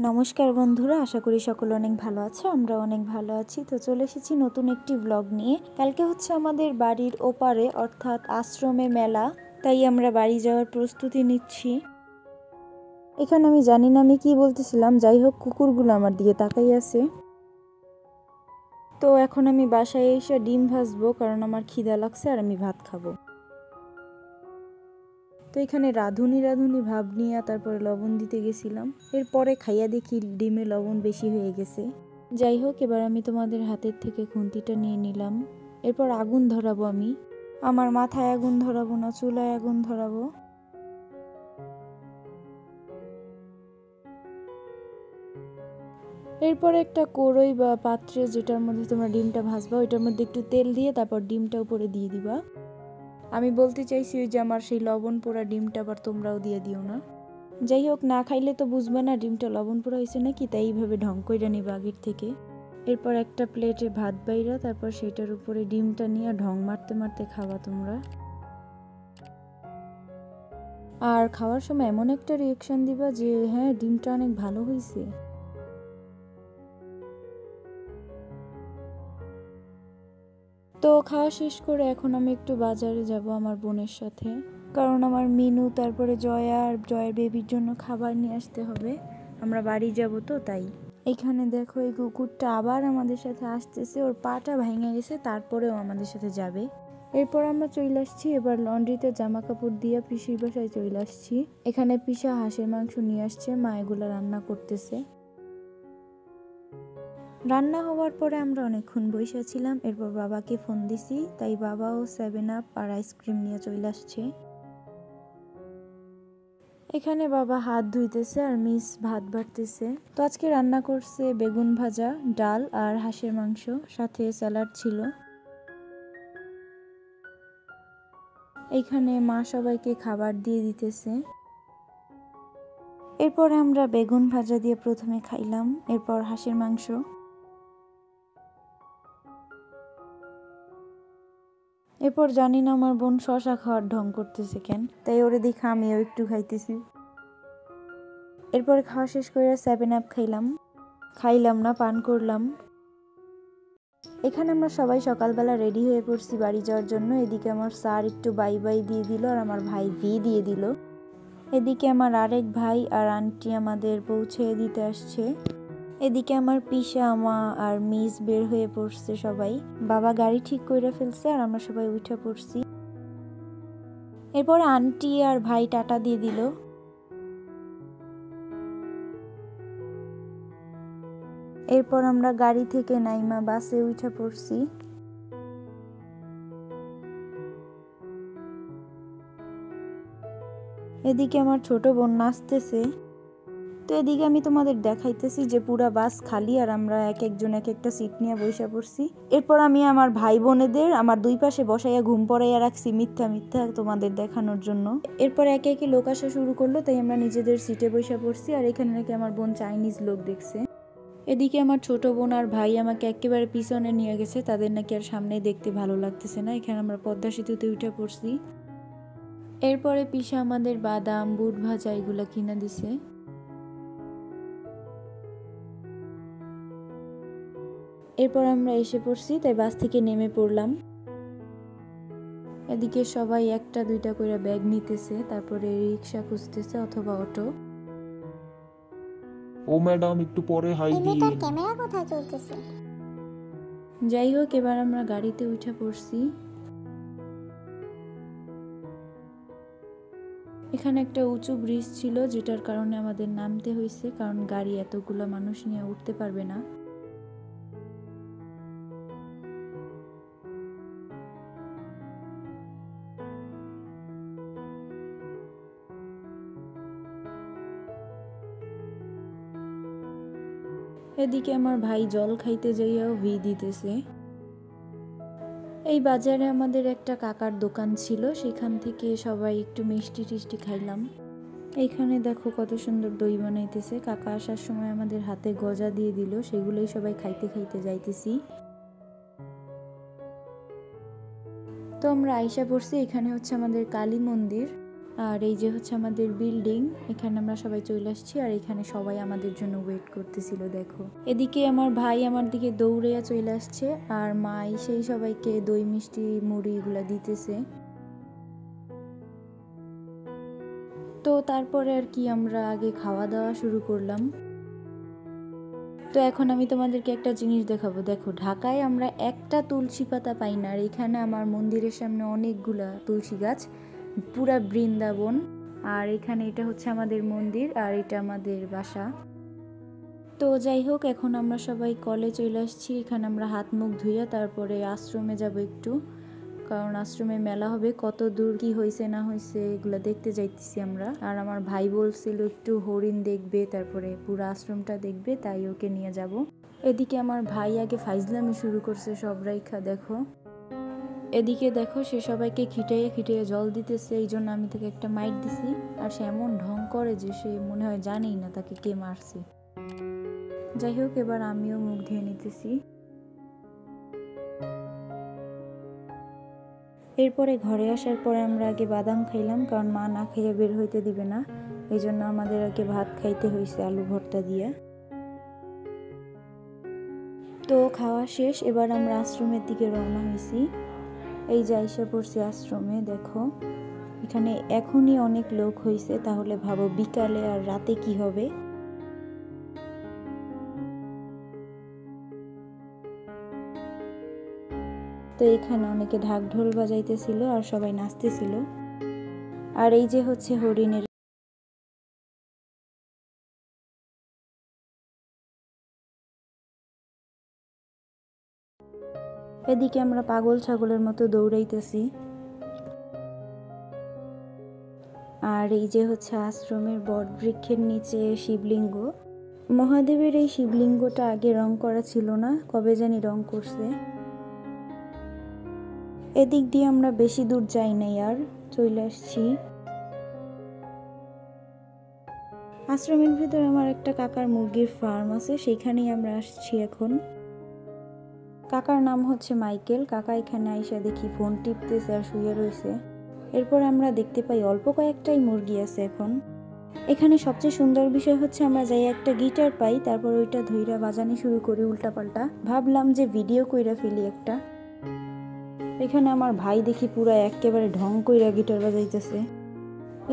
নমস্কার বন্ধুরা, আশা করি সকলে অনেক ভালো আছো। আমরা অনেক ভালো আছি। তো চলে এসেছি নতুন একটি ব্লগ নিয়ে। কালকে হচ্ছে আমাদের বাড়ির ওপারে অর্থাৎ আশ্রমে মেলা, তাই আমরা বাড়ি যাওয়ার প্রস্তুতি নিচ্ছি। এখানে আমি জানি না আমি কি বলতেছিলাম, যাই হোক কুকুরগুলো আমার দিকে তাকাই আছে। তো এখন আমি বাসায় এসে ডিম ভাজবো, কারণ আমার খিদা লাগছে আর আমি ভাত খাবো। তো এখানে রাঁধুনি ভাব নিয়ে তারপরে লবণ দিতে গেছিলাম। এরপরে খাইয়া দেখি ডিমে লবণ বেশি হয়ে গেছে। যাই হোক, এবার আমি তোমাদের হাতের থেকে খুন্তিটা নিয়ে নিলাম। এরপর আগুন ধরাবো আমি। আমার মাথায় আগুন ধরাবো না, চুলায় আগুন ধরাবো। এরপর একটা কড়াই বা পাত্রে, যেটার মধ্যে তোমরা ডিমটা ভাজবা, ওইটার মধ্যে একটু তেল দিয়ে তারপর ডিমটা উপরে দিয়ে দিবা। আমি বলতে চাইছি ওই যে আমার সেই লবণ পোড়া ডিমটা আবার তোমরাও দিয়ে দিও না। যাই হোক, না খাইলে তো বুঝবে না ডিমটা লবণ পোড়া হয়েছে নাকি, তাই এইভাবে ঢং কইরা নিবা আগের থেকে। এরপর একটা প্লেটে ভাত বাইরা তারপর সেটার উপরে ডিমটা নিয়ে ঢং মারতে মারতে খাওয়া তোমরা। আর খাওয়ার সময় এমন একটা রিয়াকশন দিবা যে হ্যাঁ, ডিমটা অনেক ভালো হয়েছে। তো খাওয়া শেষ করে এখন আমি একটু বাজারে যাব আমার বোনের সাথে, কারণ আমার মিনু তারপরে জয়া আর জয়ের বেবির জন্য খাবার নিয়ে আসতে হবে। আমরা বাড়ি যাব তো তাই। এখানে দেখো, এই কুকুরটা আবার আমাদের সাথে আসতেছে। ওর পাটা ভেঙে গেছে, তারপরেও আমাদের সাথে যাবে। এরপর আমরা চলে আসছি এবার লন্ড্রিতে জামা কাপড় দিয়ে পিসির বাসায় চলে আসছি। এখানে পিসা হাঁসের মাংস নিয়ে আসছে, মা এগুলো রান্না করতেছে। রান্না হওয়ার পরে আমরা অনেকক্ষণ বসে ছিলাম। এরপর বাবাকে ফোন দিছি, তাই বাবাও 7 আপ আর আইসক্রিম নিয়ে চলে আসছে। এখানে বাবা হাত ধুইতেছে আর মিস ভাত বাড়তেছে। তো আজকে রান্না করছে বেগুন ভাজা, ডাল আর হাঁসের মাংস, সাথে স্যালাড ছিল। এইখানে মা সবাইকে খাবার দিয়ে দিতেছে। এরপরে আমরা বেগুন ভাজা দিয়ে প্রথমে খাইলাম, এরপর হাঁসের মাংস। এরপর জানি না আমার বোন শশা খাওয়ার ঢং করতেছে কেন, তাই ওরে দেখে আমিও একটু খাইতেছি। এরপরে খাওয়া শেষ করে 7 আপ খাইলাম না, পান করলাম। এখানে আমরা সবাই সকালবেলা রেডি হয়ে পড়ছি বাড়ি যাওয়ার জন্য। এদিকে আমার স্যার একটু বাই বাই দিয়ে দিল আর আমার ভাই ভি দিয়ে দিল। এদিকে আমার আরেক ভাই আর আন্টি আমাদের পৌঁছে দিতে আসছে। এদিকে আমার পিসা, আমা আর মিস বের হয়ে পড়ছে সবাই। বাবা গাড়ি ঠিক করে ফেলছে আর আমরা সবাই উঠে পড়ছি। এরপরে আন্টি আর ভাই টাটা দিয়ে দিল। এরপর আমরা গাড়ি থেকে নাইমা বাসে উঠে পড়ছি। এদিকে আমার ছোট বোন নাচতেছে। তো এদিকে আমি তোমাদের দেখাইতেছি যে পুরা বাস খালি আর আমরা এক একজন এক একটা সিট নিয়ে বসে পড়ছি। এরপর আমি আমার ভাই বোনেদের আমার দুই পাশে বসাইয়া ঘুম পড়াইয়া রাখছি মিথ্যা মিথ্যা তোমাদের দেখানোর জন্য। এরপর একে একে লোক আসা শুরু করলো, তাই আমরা নিজেদের সিটে বসে পড়ছি। আর এখানে নাকি আমার বোন চাইনিজ লোক দেখছে। এদিকে আমার ছোট বোন আর ভাই আমাকে একেবারে পিছনে নিয়ে গেছে, তাদের নাকি আর সামনে দেখতে ভালো লাগতেছে না। এখানে আমরা পদ্মা সেতুতে উঠে পড়ছি। এরপরে পিসা আমাদের বাদাম, বুট ভাজা এগুলা কিনা দিছে। এরপর আমরা এসে পড়ছি, তাই বাস থেকে নেমে পড়লাম। এদিকে সবাই একটা দুইটা করে ব্যাগ নিতেছে, তারপরে রিক্সা খুঁজতেছে অথবা অটো। ও ম্যাডাম, একটু পরে হাই দিন। ক্যামেরা কোথায় চলতেছে? যাই হোক, এবার আমরা গাড়িতে উঠে পড়ছি। এখানে একটা উঁচু ব্রিজ ছিল, যেটার কারণে আমাদের নামতে হয়েছে, কারণ গাড়ি এতগুলো মানুষ নিয়ে উঠতে পারবে না। এদিকে আমার ভাই জল খাইতে যাইয়াও ভি দিতেছে। এই বাজারে আমাদের একটা কাকার দোকান ছিল, সেখান থেকে সবাই একটু মিষ্টি টিষ্টি খাইলাম। এইখানে দেখো কত সুন্দর দই বানাইতেছে। কাকা আসার সময় আমাদের হাতে গজা দিয়ে দিল, সেগুলোই সবাই খাইতে খাইতে যাইতেছি। তো আমরা আইসা পড়ছি, এখানে হচ্ছে আমাদের কালী মন্দির। আর এই যে হচ্ছে আমাদের বিল্ডিং, এখানে আমরা সবাই চলে আসছি আর এখানে সবাই আমাদের জন্য ওয়েট করতেছিল। দেখো এদিকে আমার ভাই আমার দিকে দৌড়ে চলে আসছে আর মাই সেই সবাইকে দই মিষ্টি মুড়ি এগুলা দিতেছে। তো তারপরে আর কি আমরা আগে খাওয়া দাওয়া শুরু করলাম। তো এখন আমি তোমাদেরকে একটা জিনিস দেখাবো। দেখো ঢাকায় আমরা একটা তুলসী পাতা পাই না, আর এখানে আমার মন্দিরের সামনে অনেকগুলা তুলসী গাছ, পুরা বৃন্দাবন। আর এখানে এটা হচ্ছে আমাদের মন্দির আর এটা আমাদের বাসা। তো যাই হোক, এখন আমরা সবাই কলে চলে আসছি। এখানে আমরা হাত মুখ ধুইয়া তারপরে আশ্রমে যাব একটু, কারণ আশ্রমে মেলা হবে, কত দূর কি হয়েছে না হয়েছে এগুলো দেখতে যাইতেছি আমরা। আর আমার ভাই বলছিল একটু হরিণ দেখবে, তারপরে পুরো আশ্রমটা দেখবে, তাই ওকে নিয়ে যাব। এদিকে আমার ভাই আগে ফাইজলামি শুরু করছে সব রাইখা। দেখো এদিকে দেখো সে সবাইকে খিটাইয়া খিটাইয়া জল দিতেছে, এই জন্য আমি তাকে একটা মাইট দিছি। আর সে এমন ঢং করে যে সে মনে হয় জানেই না তাকে কে মারছে। যাই হোক, এবার আমিও মুখ ধুয়ে নিতেছি। এরপরে ঘরে আসার পরে আমরা আগে বাদাম খাইলাম, কারণ মা না খেয়ে বের হইতে দিবে না, এই জন্য আমাদের আগে ভাত খাইতে হয়েছে আলু ভর্তা দিয়ে। তো খাওয়া শেষ, এবার আমরা আশ্রমের দিকে রওনা হয়েছি। এই যে আইসা পড়ছি আশ্রমে। দেখো এখানে এখনই অনেক লোক হয়েছে, তাহলে ভাবো বিকালে আর রাতে কি হবে। তো এখানে অনেকে ঢাক ঢোল বাজাইতেছিল আর সবাই নাচতেছিল। আর এই যে হচ্ছে হরিণের। এদিকে আমরা পাগল ছাগলের মতো দৌড়াইতেছি। আর এই যে হচ্ছে আশ্রমের বট বৃক্ষের নিচে শিবলিঙ্গ। মহাদেবের এই শিবলিঙ্গটা আগে রং করা ছিল না, কবে জানি রং করছে। এদিক দিয়ে আমরা বেশি দূর যাই নাই, আর চলে আসছি। আশ্রমের ভিতর আমার একটা কাকার মুরগির ফার্ম আছে, সেইখানেই আমরা আসছি এখন। কাকার নাম হচ্ছে মাইকেল। কাকা এখানে আইসা দেখি ফোন টিপতেছে আর শুয়ে রয়েছে। এরপর আমরা দেখতে পাই অল্প কয়েকটাই মুরগি আছে এখন। এখানে সবচেয়ে সুন্দর বিষয় হচ্ছে আমরা যাই একটা গিটার পাই, তারপর ওইটা ধইরা বাজানি শুরু করি উল্টাপাল্টা। ভাবলাম যে ভিডিও কইরা ফেলি একটা। এখানে আমার ভাই দেখি পুরা একেবারে ঢং কইরা গিটার বাজাইতেছে।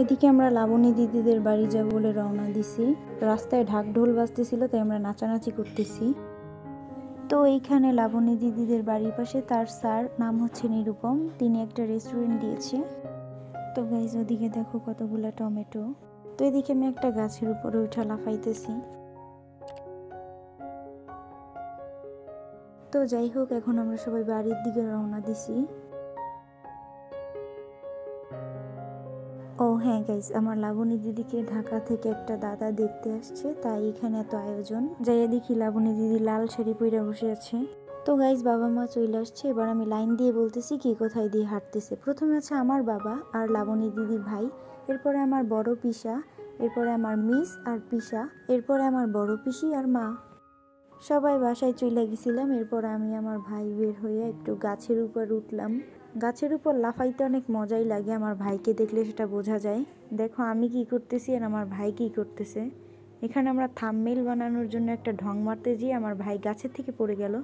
এদিকে আমরা লাবণী দিদিদের বাড়ি যাব বলে রওনা দিছি। রাস্তায় ঢাক ঢোল বাজতেছিল, তাই আমরা নাচানাচি করতেছি। তো এইখানে লাবণী দিদিদের বাড়ির পাশে তার স্যার, নাম হচ্ছে নিরুপম, তিনি একটা রেস্টুরেন্ট দিয়েছে। তো গাইজ ওদিকে দেখো কতগুলা টমেটো। তো এদিকে আমি একটা গাছের উপরে উঠা লাফাইতেছি। তো যাই হোক, এখন আমরা সবাই বাড়ির দিকে রওনা দিছি। ও হ্যাঁ গাইজ, আমার লাবণী দিদিকে ঢাকা থেকে একটা দাদা দেখতে আসছে, তাই এখানে এত আয়োজন। যাইয়া দেখি লাবণী দিদি লাল শাড়ি পরে বসে আছে। তো গাইজ বাবা মা চলে আসছে। এবার আমি লাইন দিয়ে বলতেছি কি কোথায় দিয়ে হাঁটতেছে। প্রথমে আছে আমার বাবা আর লাবণী দিদির ভাই, এরপরে আমার বড় পিসা, এরপরে আমার মিস আর পিসা, এরপরে আমার বড় পিসি আর মা। সবাই বাসায় চলে গেছিলাম। এরপর আমি আমার ভাই বের হয়ে একটু গাছের উপর উঠলাম। গাছের উপর লাফাইতে অনেক মজাই লাগে, আমার ভাইকে দেখলে সেটা বোঝা যায়। দেখো আমি কি করতেছি আর আমার ভাই কি করতেছে। এখানে আমরা থাম্বনেইল বানানোর জন্য একটা ঢং মারতে গিয়ে আমার ভাই গাছের থেকে পড়ে গেল।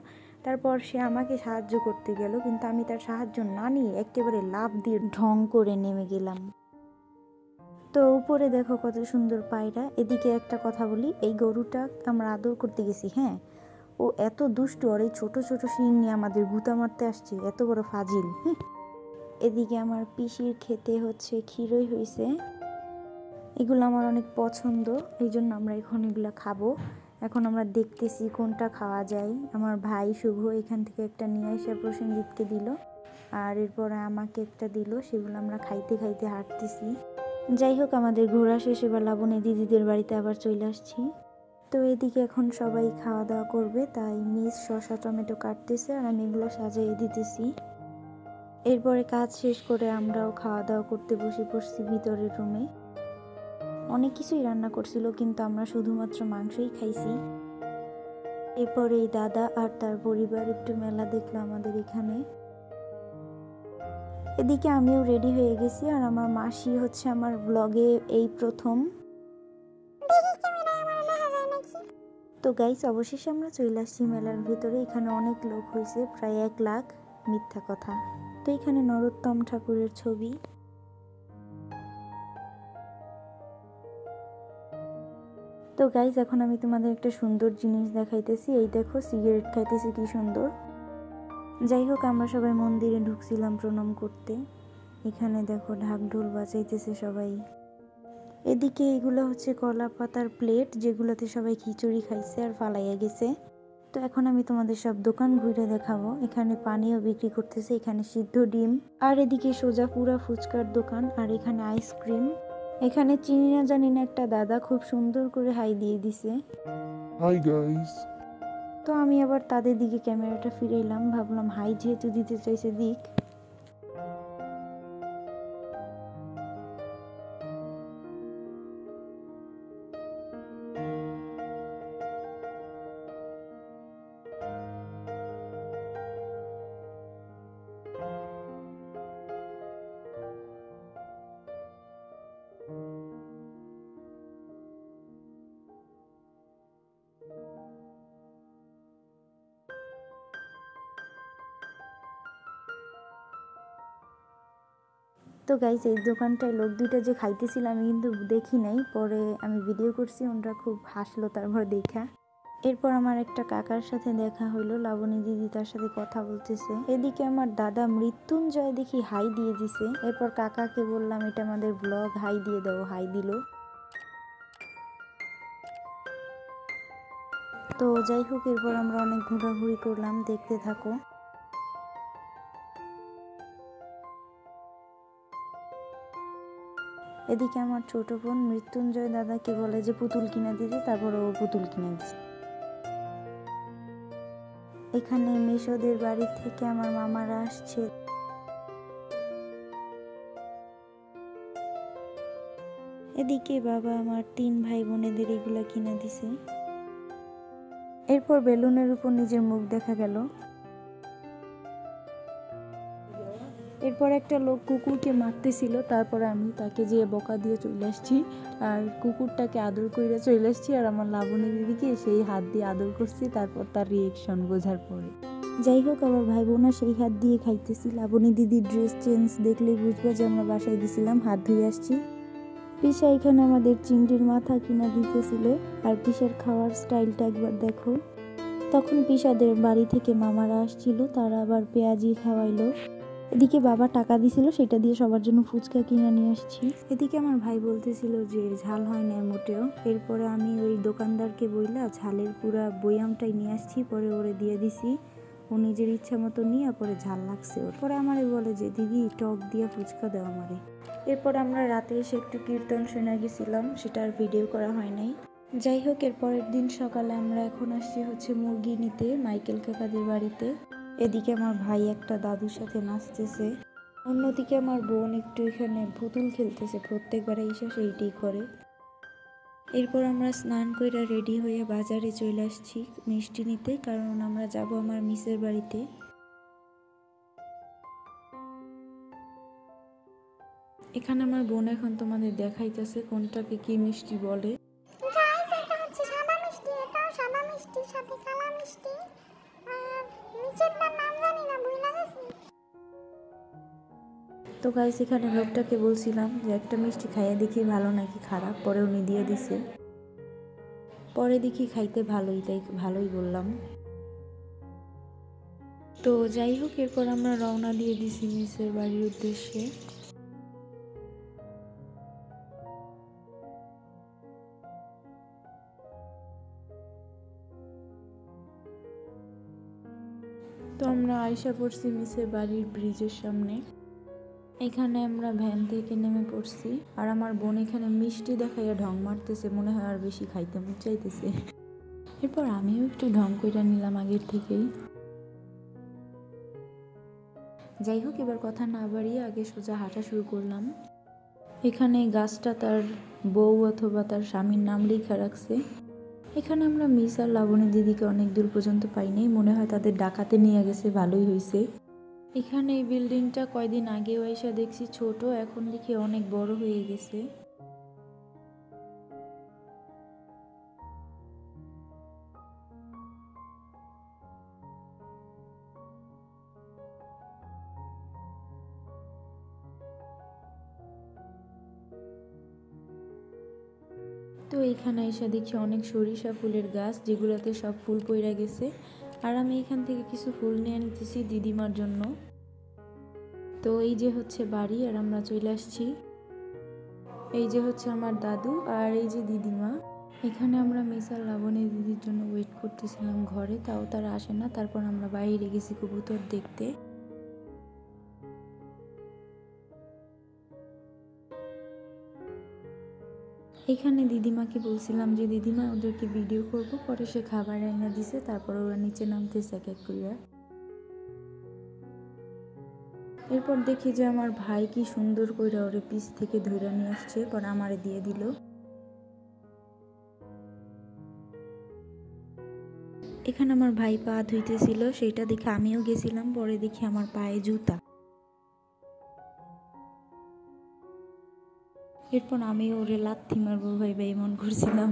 তারপর সে আমাকে সাহায্য করতে গেল, কিন্তু আমি তার সাহায্য না নিয়ে একেবারে লাফ দিয়ে ঢং করে নেমে গেলাম। তো উপরে দেখো কত সুন্দর পায়রা। এদিকে একটা কথা বলি, এই গরুটা আমরা আদর করতে গেছি, হ্যাঁ, ও এত দুষ্টু, আর এই ছোট ছোট শিং নিয়ে আমাদের গুতা মারতে আসছে, এত বড় ফাজিল। এদিকে আমার পিসির খেতে হচ্ছে ক্ষীরই হয়েছে, এগুলো আমার অনেক পছন্দ, এই জন্য আমরা এখন এগুলো খাবো। এখন আমরা দেখতেছি কোনটা খাওয়া যায়। আমার ভাই শুভ এখান থেকে একটা নিয়ে এসে প্রসেনজিৎকে দিল, আর এরপরে আমাকে একটা দিল, সেগুলো আমরা খাইতে খাইতে হাঁটতেছি। যাই হোক, আমাদের ঘোরা শেষ, এবার লাবণী দিদিদের বাড়িতে আবার চলে আসছি। তো এদিকে এখন সবাই খাওয়া দাওয়া করবে, তাই মিস শসা টমেটো কাটতেছে আর আমি এগুলো সাজিয়ে দিতেছি। এরপরে কাজ শেষ করে আমরাও খাওয়া দাওয়া করতে বসে পড়ছি ভিতরের রুমে। অনেক কিছুই রান্না করছিল, কিন্তু আমরা শুধুমাত্র মাংসই খাইছি। এরপরে এই দাদা আর তার পরিবার একটু মেলা দেখলো আমাদের এখানে। এদিকে আমিও রেডি হয়ে গেছি, আর আমার মাসি হচ্ছে আমার ব্লগে এই প্রথম। তো গাইস, অবশেষে আমরা চলে আসছি মেলার ভিতরে। এখানে অনেক লোক হয়েছে, প্রায় 1 লাখ, মিথ্যা কথা। তো এখানে নরোত্তম ঠাকুরের ছবি। তো গাইস, এখন আমি তোমাদের একটা সুন্দর জিনিস দেখাইতেছি। এই দেখো, সিগারেট খাইতেছি কি সুন্দর। যাই হোক, আমরা সবাই মন্দিরে ঢুকছিলাম প্রণাম করতে। এখানে দেখো ঢাক ঢোল বাজাইতেছে সবাই। এদিকে এগুলো হচ্ছে কলা পাতার প্লেট, যেগুলোতে সবাই খিচুড়ি খাইছে আর ফালাইয়া গেছে। তো এখন আমি তোমাদের সব দোকান ঘুরে দেখাবো। এখানে পানিও বিক্রি করতেছে, এখানে সিদ্ধ ডিম, আর এদিকে সোজা পুরা ফুচকার দোকান, আর এখানে আইসক্রিম। এখানে চিনি না জানি না একটা দাদা খুব সুন্দর করে হাই দিয়ে দিছে। Hi guys. তো আমি আবার তাদের দিকে ক্যামেরাটা ফিরাইলাম, ভাবলাম হাই যেহেতু দিতে চাইছে দিক। তো গাইজ, এই দোকানটায় লোক দুইটা যে খাইতেছিল আমি কিন্তু দেখি নাই, পরে আমি ভিডিও করছি, ওনারা খুব হাসলো তারপর দেখা। এরপর আমার একটা কাকার সাথে দেখা হইলো, লাবণী দিদি তার সাথে কথা বলতেছে। এদিকে আমার দাদা মৃত্যুঞ্জয় দেখি হাই দিয়ে দিছে। এরপর কাকাকে বললাম এটা আমাদের ব্লগ, হাই দিয়ে দাও, হাই দিল। তো যাই হোক, এরপর আমরা অনেক ঘোরাঘুরি করলাম, দেখতে থাকো। এদিকে আমার ছোট বোন মৃত্যুঞ্জয় দাদাকে বলে যে পুতুল কিনে দিতে, তারপর ও পুতুল কিনে দিচ্ছে। এখানে মেশোদের বাড়ি থেকে আমার মামারা আসছে। এদিকে বাবা আমার 3 ভাই বোনেদের এগুলা কিনে দিছে। এরপর বেলুনের উপর নিজের মুখ দেখা গেল। এরপর একটা লোক কুকুরকে মারতেছিল, তারপরে আমি তাকে যেয়ে বকা দিয়ে চলে আসছি, আর কুকুরটাকে আদর করে চলে আসছি, আর আমার লাবণী দিদিকে সেই হাত দিয়ে আদর করছি, তারপর তার রিয়েকশন বোঝার পরে। যাই হোক, আমার ভাই বোনা সেই হাত দিয়ে খাইতেছি। লাবণী দিদির ড্রেস চেঞ্জ দেখলেই বুঝবো যে আমরা বাসায় গেছিলাম, হাত ধুয়ে আসছি। পিসা এখানে আমাদের চিংড়ির মাথা কিনা দিতেছিল, আর পিসার খাওয়ার স্টাইলটা একবার দেখো। তখন পিসাদের বাড়ি থেকে মামারা আসছিল, তারা আবার পেঁয়াজি খাওয়াইলো। এদিকে বাবা টাকা দিছিল, সেটা দিয়ে সবার জন্য ফুচকা কিনে নিয়ে আসছি। এদিকে আমার ভাই বলতেছিল যে ঝাল হয় না মোটেও। এরপরে আমি ওই দোকানদারকে বইলা ঝালের পুরা বয়ামটাই নিয়ে আসছি, পরে ওরে দিয়ে দিছি। ও নিজের ইচ্ছা মতো নিয়ে পরে ঝাল লাগছে ওর। পরে আমারে বলে যে দিদি টক দিয়ে ফুচকা দাও আমারে। এরপর আমরা রাতে এসে একটু কীর্তন শুনে গেছিলাম, সেটা আর ভিডিও করা হয় নাই। যাই হোক, এর পরের দিন সকালে আমরা এখন আসছি হচ্ছে মুরগি নিতে মাইকেল কাকাদের বাড়িতে। এদিকে আমার ভাই একটা দাদুর সাথে নাচতেছে, অন্যদিকে আমার বোন একটু এখানে পুতুল খেলতেছে, প্রত্যেকবার এসে সেইটাই করে। এরপর আমরা স্নান করে রেডি হয়ে বাজারে চলে আসছি মিষ্টি নিতে, কারণ আমরা যাব আমার মিসের বাড়িতে। এখানে আমার বোন এখন তোমাদের দেখাইতেছে কোনটাকে কি মিষ্টি বলে। তো গাইস, এখানে লোকটাকে বলছিলাম যে একটা মিষ্টি খাইয়ে দেখি ভালো নাকি খারাপ, পরে উনি দিয়ে দিছে। পরে দেখি খাইতে ভালোই, তাই ভালোই বললাম। তো যাই হোক, এরপর আমরা রওনা দিয়ে দিছি মিসের বাড়ির উদ্দেশ্যে। তো আমরা আয়শা পড়ছি মিসের বাড়ির ব্রিজের সামনে। এখানে আমরা ভ্যান থেকে নেমে পড়ছি, আর আমার বোন এখানে মিষ্টি দেখাইয়া ঢং মারতেছে, মনে হয় আর বেশি খাইতে মন চাইতেছে। এরপর আমিও একটু ঢং কইরা নিলাম আগের থেকেই। যাই হোক, এবার কথা না বাড়িয়ে আগে সোজা হাঁটা শুরু করলাম। এখানে গাছটা তার বউ অথবা তার স্বামীর নাম লেখা রাখছে। এখানে আমরা মিস আর লাবণী দিদিকে অনেক দূর পর্যন্ত পাইনি, মনে হয় তাদের ডাকাতে নিয়ে গেছে, ভালোই হয়েছে। এখানে এই বিল্ডিংটা কয়দিন আগেও এসে দেখছি ছোট, এখন দেখি অনেক বড় হয়ে গেছে। তো এইখানে এসে দেখি অনেক সরিষা ফুলের গাছ, যেগুলোতে সব ফুল পইড়া গেছে। আর আমি এখান থেকে কিছু ফুল নিয়ে নিতেছি দিদিমার জন্য। তো এই যে হচ্ছে বাড়ি, আর আমরা চলে আসছি। এই যে হচ্ছে আমার দাদু, আর এই যে দিদিমা। এখানে আমরা মিসার লাবণী দিদির জন্য ওয়েট করতেছিলাম ঘরে, তাও তারা আসে না। তারপর আমরা বাইরে গেছি কবুতর দেখতে। এখানে দিদিমাকে বলছিলাম যে দিদিমা ওদেরকে ভিডিও করব, পরে সে খাবার এনে দিছে। তারপর ওরা নিচে নামতেছে এক এক কইরা। এরপর দেখি যে আমার ভাই কি সুন্দর কইরা ওরে পিছ থেকে ধইরা নিয়ে আসছে, পরে আমারে দিয়ে দিল। এখানে আমার ভাই পা ধুইতেছিল, সেইটা দেখে আমিও গেছিলাম। পরে দেখি আমার পায়ে জুতা। এরপর আমি ওরে লাথি মারবো ভাইবা এমন করছিলাম।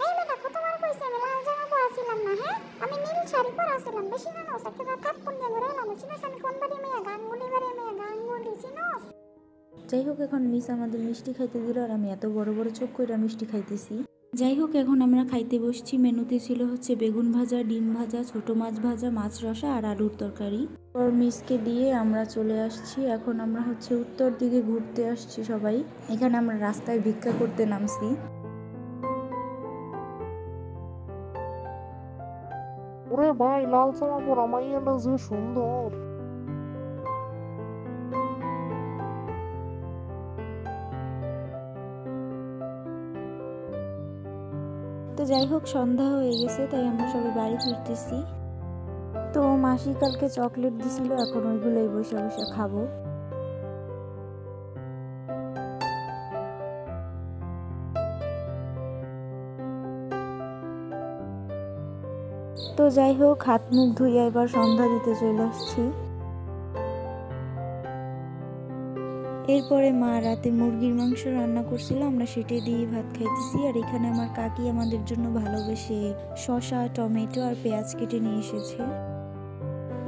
এই দেখো তোমার কইছে আমি লাল জামা পরাছিলাম না, হ্যাঁ আমি নীল শাড়ি পরাছিলাম। বেশি না নস একটা থাপ্পড় দিয়ে ঘুরে এলাম। চিনোস আমি কোন বাড়ি মেয়ে? গাঙ্গুলি বাড়ি মেয়ে, গাঙ্গুলি চিনোস? যাই হোক, এখন মিস আমাদের মিষ্টি খাইতে দিল, আর আমি এত বড় বড় চোখ কইরা মিষ্টি খাইতেছি। যাই হোক, এখন আমরা খাইতে বসছি। মেনুতে ছিল হচ্ছে বেগুন ভাজা, ডিম ভাজা, ছোট মাছ ভাজা, মাছ রসা আর আলুর তরকারি। পর মিসকে দিয়ে আমরা চলে আসছি। এখন আমরা হচ্ছে উত্তর দিকে ঘুরতে আসছি সবাই। এখানে আমরা রাস্তায় ভিক্ষা করতে নামছি। ওরে ভাই, লাল জামা পরা মাইয়াটা যে সুন্দর। তো যাই হোক, সন্ধ্যা হয়ে গেছে, তাই আমরা সবাই বাড়ি ফিরতেছি। তো মাসি কালকে চকলেট দিছিল, এখন ওইগুলোই বসে বসে খাবো। তো যাই হোক, হাত মুখ ধুইয়া এবার সন্ধ্যা দিতে চলে আসছি। এরপরে মা রাতে মুরগির মাংস রান্না করছিল, আমরা সেটাই দিয়ে ভাত খাইতেছি। আর এখানে আমার কাকি আমাদের জন্য ভালোবেসে শসা, টমেটো আর পেঁয়াজ কেটে নিয়ে এসেছে।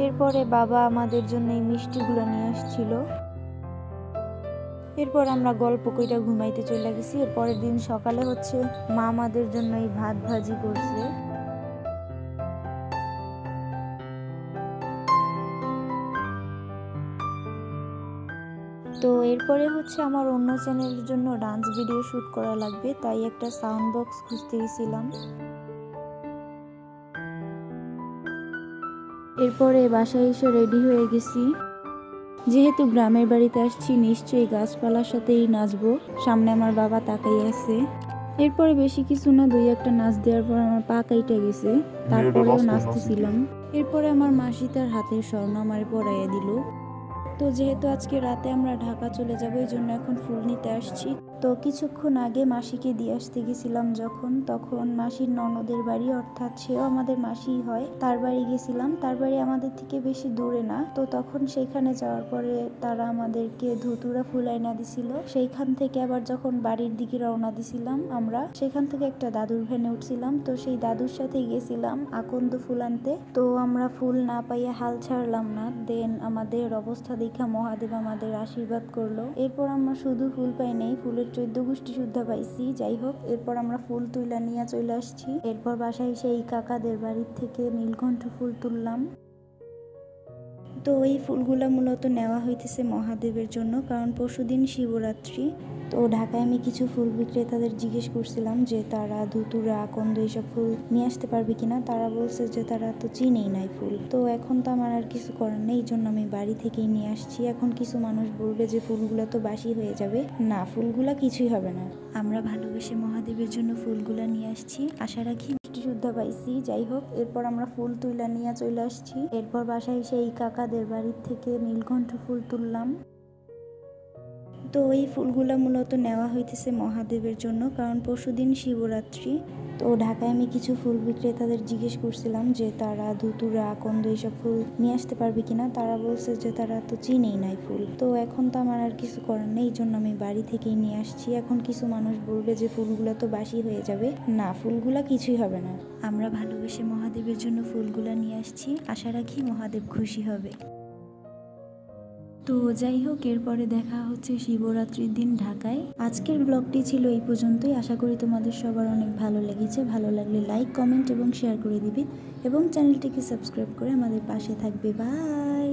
এরপরে বাবা আমাদের জন্য এই মিষ্টিগুলো নিয়ে আসছিল। এরপর আমরা গল্প কইরা ঘুমাইতে চলে গেছি। এর পরের দিন সকালে হচ্ছে মা আমাদের জন্য এই ভাত ভাজি করছে। তো এরপরে হচ্ছে আমার অন্য চ্যানেলের জন্য ডান্স ভিডিও শ্যুট করা লাগবে, তাই একটা সাউন্ড বক্স খুঁজতে গেছিলাম। এরপরে বাসায় এসে রেডি হয়ে গেছি। যেহেতু গ্রামের বাড়িতে আসছি, নিশ্চয়ই গাছপালার সাথেই নাচবো। সামনে আমার বাবা তাকাই আছে। এরপরে বেশি কিছু না, দুই একটা নাচ দেওয়ার পর আমার পা কাইটা গেছে, তারপরেও নাচতেছিলাম। এরপরে আমার মাসি তার হাতের স্বর্ণ আমারে পরাইয়া দিল। তো যেহেতু আজকে রাতে আমরা ঢাকা চলে যাবো, এই জন্য এখন ফুল নিতে আসছি। তো কিছুক্ষণ আগে মাসিকে দিয়ে আসতে গেছিলাম যখন, তখন মাসির ননদের বাড়ি, অর্থাৎ সেও আমাদের মাসিই হয়, তার বাড়ি গেছিলাম। তার বাড়ি আমাদের থেকে বেশি দূরে না। তো তখন সেইখানে যাওয়ার পরে তারা আমাদেরকে ধুতুরা ফুল আইনা দিছিল। সেইখান থেকে আবার যখন বাড়ির দিকে রওনা দিছিলাম আমরা, সেখান থেকে একটা দাদুর ভ্যানে উঠছিলাম। তো সেই দাদুর সাথে গেছিলাম আকন্দ ফুল আনতে। তো আমরা ফুল না পাইয়া হাল ছাড়লাম না। দেন আমাদের অবস্থা দেখা মহাদেব আমাদের আশীর্বাদ করলো। এরপর আমরা শুধু ফুল পাই নাই, ফুলের 14 গোষ্ঠী শুদ্ধা পাইছি। যাই হোক, এরপর আমরা ফুল তুইলা নিয়ে চলে আসছি। এরপর বাসায় সেই কাকাদের বাড়ির থেকে নীলকণ্ঠ ফুল তুললাম। তো এই ফুলগুলা মূলত নেওয়া হইতেছে মহাদেবের জন্য, কারণ পরশুদিন শিবরাত্রি। তো ঢাকায় আমি কিছু ফুল বিক্রেতাদের জিজ্ঞেস করছিলাম যে তারা ধুতুরা, আকন্দ এইসব ফুল নিয়ে আসতে পারবে কিনা। তারা বলছে যে তারা তো চিনেই নাই ফুল। তো এখন তো আমার আর কিছু করার নেই, এই জন্য আমি বাড়ি থেকেই নিয়ে আসছি। এখন কিছু মানুষ বলবে যে ফুলগুলা তো বাসি হয়ে যাবে। না, ফুলগুলা কিছুই হবে না। আমরা ভালোবেসে মহাদেবের জন্য ফুলগুলা নিয়ে আসছি, আশা রাখি শুদ্ধা পাইছি। যাই হোক, এরপর আমরা ফুল তুইলা নিয়ে চলে আসছি। এরপর বাসায় সেই কাকাদের বাড়ির থেকে নীলকণ্ঠ ফুল তুললাম। তো এই ফুলগুলো মূলত নেওয়া হইতেছে মহাদেবের জন্য, কারণ পরশুদিন শিবরাত্রি। তো ঢাকায় আমি কিছু ফুল বিক্রেতাদের জিজ্ঞেস করছিলাম যে তারা ধুতুরা, আকন্দ এইসব ফুল নিয়ে আসতে পারবে কিনা। তারা বলছে যে তারা তো চিনেই নাই ফুল। তো এখন তো আমার আর কিছু করার নেই, এই জন্য আমি বাড়ি থেকেই নিয়ে আসছি। এখন কিছু মানুষ বলবে যে ফুলগুলো তো বাসি হয়ে যাবে। না, ফুলগুলা কিছুই হবে না। আমরা ভালোবেসে মহাদেবের জন্য ফুলগুলা নিয়ে আসছি, আশা রাখি মহাদেব খুশি হবে। তো যাই হোক, এরপরে দেখা হচ্ছে শিবরাত্রির দিন ঢাকায়। আজকের ব্লগটি ছিল এই পর্যন্তই। আশা করি তোমাদের সবার অনেক ভালো লেগেছে। ভালো লাগলে লাইক, কমেন্ট এবং শেয়ার করে দিবে এবং চ্যানেলটিকে সাবস্ক্রাইব করে আমাদের পাশে থাকবে। বাই।